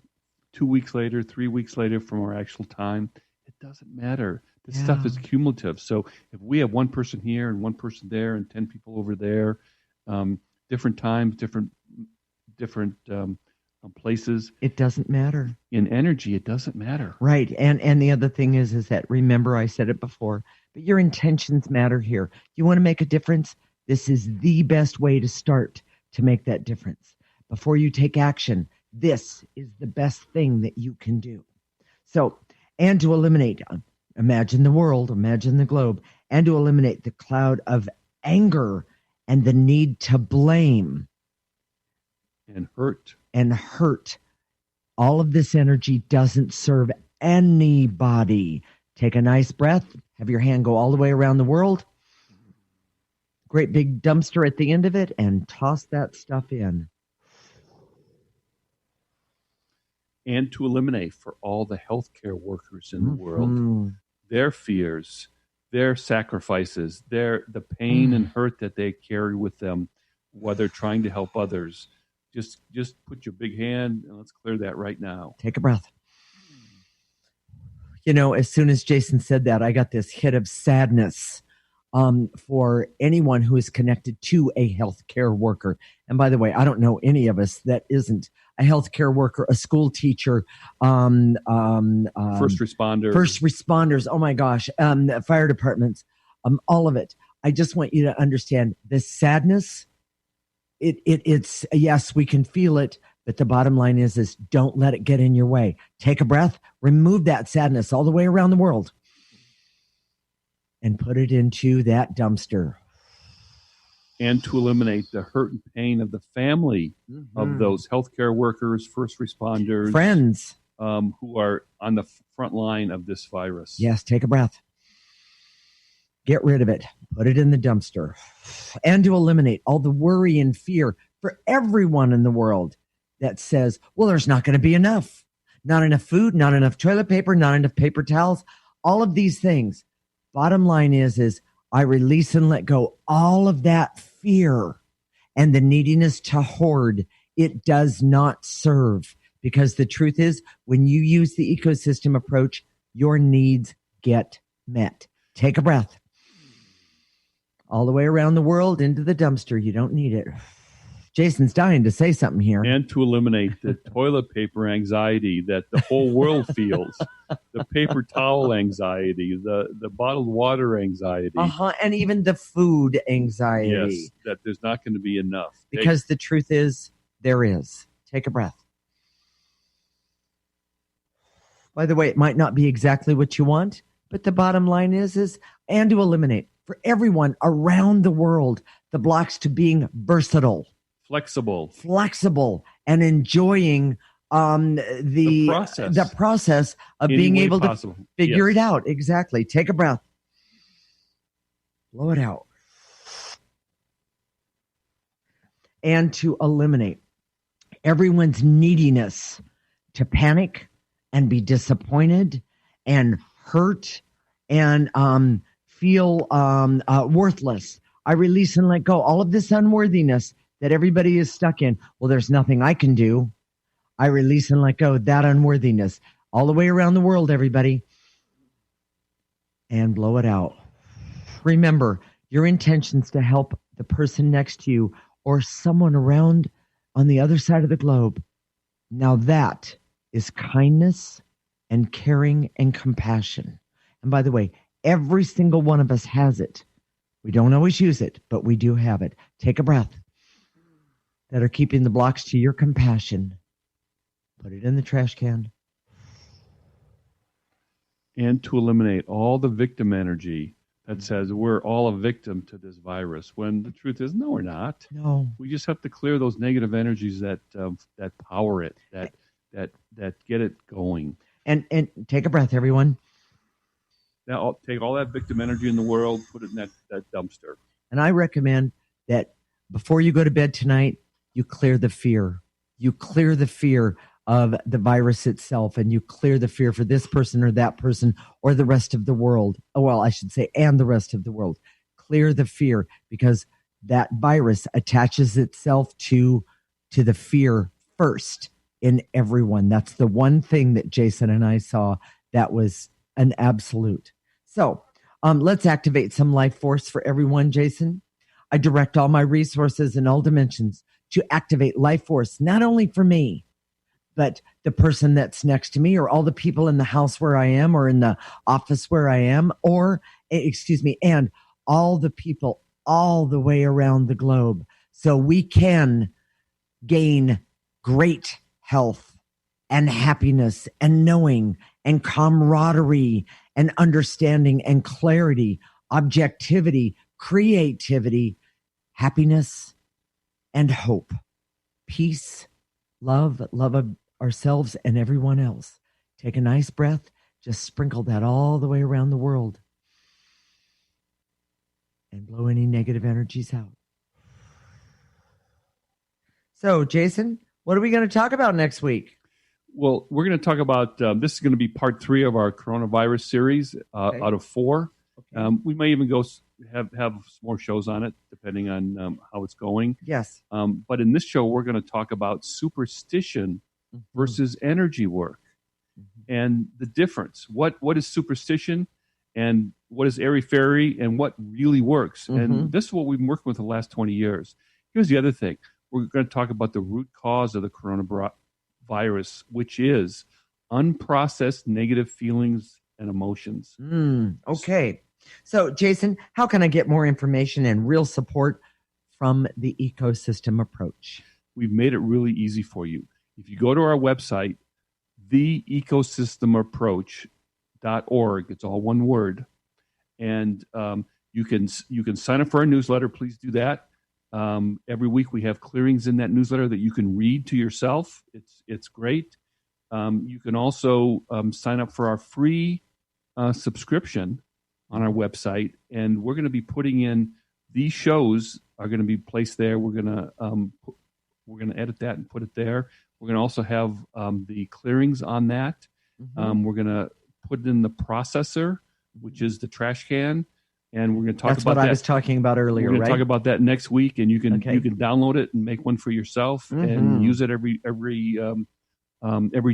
Speaker 1: 2 weeks later, 3 weeks later from our actual time, it doesn't matter. This stuff is cumulative. So if we have one person here and one person there and 10 people over there, different times, different places,
Speaker 2: it doesn't matter.
Speaker 1: In energy, it doesn't matter.
Speaker 2: Right. And the other thing is that, remember, I said it before, but your intentions matter here. You want to make a difference? This is the best way to start to make that difference. Before you take action, this is the best thing that you can do. So, and to eliminate, imagine the world, imagine the globe, and to eliminate the cloud of anger and the need to blame
Speaker 1: and hurt.
Speaker 2: All of this energy doesn't serve anybody. Take a nice breath. Have your hand go all the way around the world. Great big dumpster at the end of it, and toss that stuff in.
Speaker 1: And to eliminate for all the healthcare workers in the world, their fears, their sacrifices, the pain and hurt that they carry with them while they're trying to help others. Just put your big hand and let's clear that right now.
Speaker 2: Take a breath. You know, as soon as Jason said that, I got this hit of sadness for anyone who is connected to a healthcare worker. And by the way, I don't know any of us that isn't a healthcare worker, a school teacher,
Speaker 1: first responders.
Speaker 2: Oh my gosh, fire departments, all of it. I just want you to understand this sadness. It's yes, we can feel it, but the bottom line is don't let it get in your way. Take a breath, remove that sadness all the way around the world, and put it into that dumpster.
Speaker 1: And to eliminate the hurt and pain of the family of those healthcare workers, first responders,
Speaker 2: friends
Speaker 1: who are on the front line of this virus.
Speaker 2: Yes, take a breath. Get rid of it. Put it in the dumpster. And to eliminate all the worry and fear for everyone in the world that says, well, there's not going to be enough. Not enough food, not enough toilet paper, not enough paper towels, all of these things. Bottom line is I release and let go all of that fear and the neediness to hoard. It does not serve, because the truth is, when you use the ecosystem approach, your needs get met. Take a breath. All the way around the world into the dumpster. You don't need it. Jason's dying to say something here.
Speaker 1: And to eliminate the toilet paper anxiety that the whole world feels, the paper towel anxiety, the bottled water anxiety.
Speaker 2: And even the food anxiety.
Speaker 1: Yes, that there's not going to be enough.
Speaker 2: Because the truth is, there is. Take a breath. By the way, it might not be exactly what you want, but the bottom line is and to eliminate for everyone around the world the blocks to being versatile, flexible, and enjoying the process of being able to figure it out. Exactly. Take a breath. Blow it out. And to eliminate everyone's neediness to panic and be disappointed and hurt and feel worthless. I release and let go all of this unworthiness that everybody is stuck in. Well, there's nothing I can do. I release and let go that unworthiness all the way around the world, everybody, and blow it out. Remember, your intentions to help the person next to you or someone around on the other side of the globe. Now that is kindness and caring and compassion. And by the way, every single one of us has it. We don't always use it, but we do have it. Take a breath. That are keeping the blocks to your compassion. Put it in the trash can.
Speaker 1: and to eliminate all the victim energy that says we're all a victim to this virus, when the truth is, no, we're not.
Speaker 2: No.
Speaker 1: We just have to clear those negative energies that power it, that get it going.
Speaker 2: And take a breath, everyone.
Speaker 1: Now, I'll take all that victim energy in the world, put it in that dumpster.
Speaker 2: And I recommend that before you go to bed tonight, you clear the fear. You clear the fear of the virus itself, and you clear the fear for this person or that person or the rest of the world. Oh, well, I should say, and the rest of the world. Clear the fear, because that virus attaches itself to the fear first in everyone. That's the one thing that Jason and I saw that was an absolute. So let's activate some life force for everyone, Jason. I direct all my resources in all dimensions to activate life force, not only for me, but the person that's next to me, or all the people in the house where I am, or in the office where I am, and all the people all the way around the globe, so we can gain great health and happiness and knowing and camaraderie and understanding and clarity, objectivity, creativity, happiness, and hope, peace, love of ourselves and everyone else. Take a nice breath. Just sprinkle that all the way around the world. And blow any negative energies out. So, Jason, what are we going to talk about next week?
Speaker 1: Well, we're going to talk about, this is going to be part 3 of our coronavirus series out of 4. Okay. We may even go have some more shows on it, depending on how it's going.
Speaker 2: Yes.
Speaker 1: But in this show, we're going to talk about superstition versus energy work, and the difference. What is superstition, and what is airy-fairy, and what really works. And this is what we've been working with the last 20 years. Here's the other thing. We're going to talk about the root cause of the coronavirus, which is unprocessed negative feelings and emotions.
Speaker 2: Okay. So, Jason, how can I get more information and real support from the ecosystem approach?
Speaker 1: We've made it really easy for you. If you go to our website, theecosystemapproach.org, it's all one word, and you can sign up for our newsletter. Please do that. Every week we have clearings in that newsletter that you can read to yourself. It's great. You can also sign up for our free subscription on our website, and we're going to be putting in these shows are going to be placed there. We're going to edit that and put it there. We're going to also have the clearings on that. We're going to put it in the processor, which is the trash can, and we're going to talk
Speaker 2: That's
Speaker 1: about that.
Speaker 2: That's what I was talking about earlier.
Speaker 1: We're going to
Speaker 2: right?
Speaker 1: talk about that next week, and you can download it and make one for yourself and use it every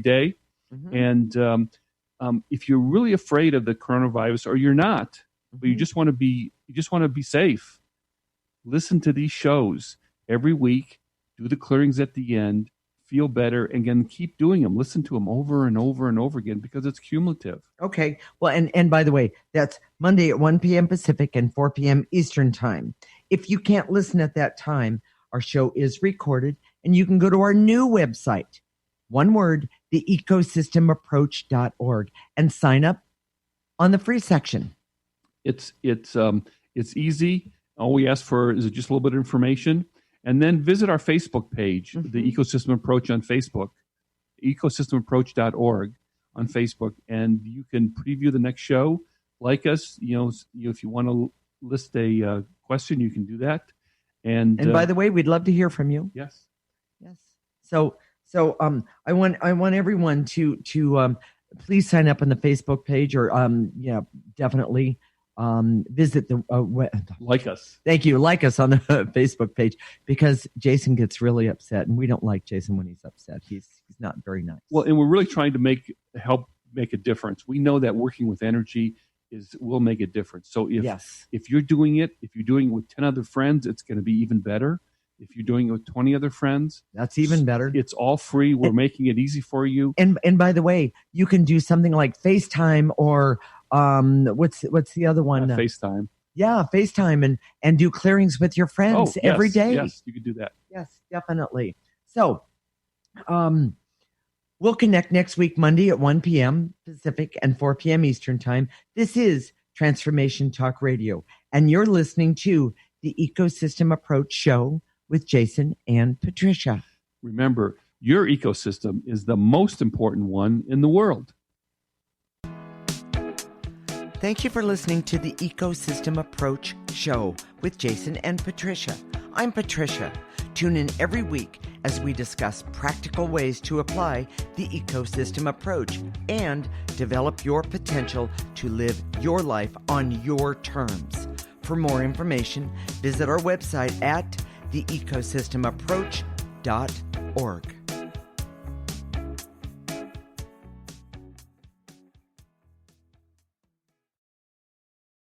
Speaker 1: day. And if you're really afraid of the coronavirus, or you're not, but you just want to be safe, listen to these shows every week. Do the clearings at the end. Feel better, and again, keep doing them. Listen to them over and over and over again, because it's cumulative.
Speaker 2: Okay. Well, and by the way, that's Monday at 1 p.m. Pacific and 4 p.m. Eastern time. If you can't listen at that time, our show is recorded, and you can go to our new website, one word, theecosystemapproach.org, and sign up on the free section.
Speaker 1: It's easy. All we ask for is just a little bit of information. And then visit our Facebook page, the Ecosystem Approach on Facebook, ecosystemapproach.org on Facebook, and you can preview the next show. Like us, if you want to list a question, you can do that. And
Speaker 2: by the way, we'd love to hear from you.
Speaker 1: Yes.
Speaker 2: So I want everyone to please sign up on the Facebook page, or definitely visit the
Speaker 1: like us.
Speaker 2: Thank you. Like us on the Facebook page, because Jason gets really upset, and we don't like Jason when he's upset. He's not very nice.
Speaker 1: Well, and we're really trying to help make a difference. We know that working with energy will make a difference. So if you're doing it with 10 other friends, it's going to be even better. If you're doing it with 20 other friends,
Speaker 2: that's even better.
Speaker 1: It's all free. We're making it easy for you.
Speaker 2: And by the way, you can do something like FaceTime, or what's the other one?
Speaker 1: FaceTime.
Speaker 2: Yeah, FaceTime, and do clearings with your friends every day.
Speaker 1: Yes, you can do that.
Speaker 2: Yes, definitely. So, We'll connect next week, Monday at 1 p.m. Pacific and 4 p.m. Eastern Time. This is Transformation Talk Radio, and you're listening to the Ecosystem Approach Show with Jason and Patricia.
Speaker 1: Remember, your ecosystem is the most important one in the world.
Speaker 2: Thank you for listening to the Ecosystem Approach Show with Jason and Patricia. I'm Patricia. Tune in every week as we discuss practical ways to apply the ecosystem approach and develop your potential to live your life on your terms. For more information, visit our website at theecosystemapproach.org.